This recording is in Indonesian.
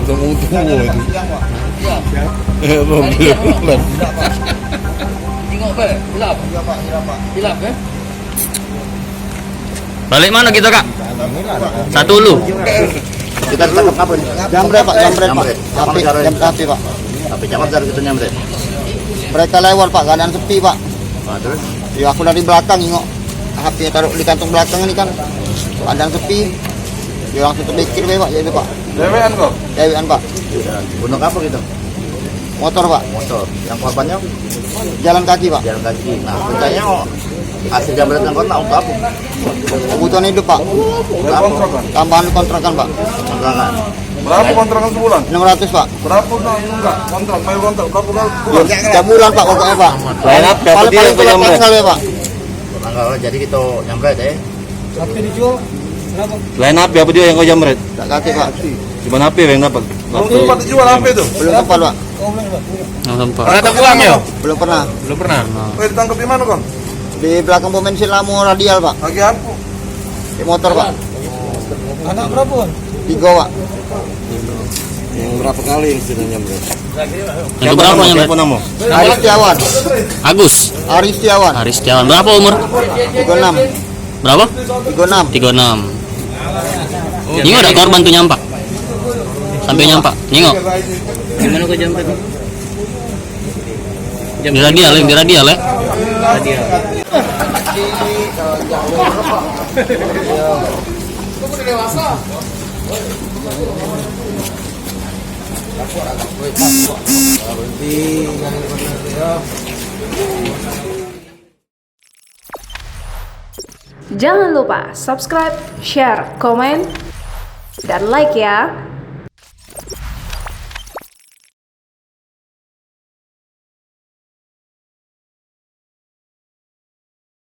Tunggu itu. Iya. Belum. Tengok apa? Hilap. Hilap kan? Balik mana kita, Kak? Satu lu. Kita tangkap apa nih? Jamret Pak, jamret Pak. Api, Api Pak. Api cakap dari kita nyamret. Mereka lewat Pak, keadaan sepi Pak. Nah, terus? Ya aku dari belakang nengok. HP taruh di kantong belakang ini kan. Keadaan sepi. Ya langsung terpikir Pak, ya itu Pak. Dewean kok? Dewean Pak. Bunuh apa gitu? Motor Pak. Motor. Yang korbannya Jalan kaki Pak. jalan kaki. Nah, ceritanya hasil jamret yang korban untuk apa? Kebutuhan hidup Pak. Dari kontrakan? Tambahan kontrakan Pak. Kontrakan. Berapa kontrakan sebulan? 600 Pak. Berapa enggak kontrak, bayar kontrak berapa kali? Ya, 3 bulan Pak pokoknya Pak. Lain apa? Apa dia yang Paling jamret? sekali Pak. Tanggal jadi kita nyamret Lain api apa dia yang kau jamret? Tak kaki Pak. Cuma api yang dapat. Belum sempat dijual apa itu? Belum sempat Pak. Yang sempat. Pernah pulang ya? Belum pernah. Belum pernah. Ditangkap di mana kon? Di belakang pom bensin Lamo Radial Pak. Lagi apa? Di motor Pak. Anak berapa? 3 Pak. Yang berapa kali yang sudah nyamret? Yang berapa jamret? Siapa nama? Aris Setiawan. Agus. Aris Setiawan. Haris Setiawan. Berapa umur? 36. Berapa? 36. 36. Nengok ada korban tuh nyampak. Sampai nyampak. Nengok. Gimana kau jamret? Biar dia le, biar dia le. Jangan lupa subscribe, share, komen, dan like ya.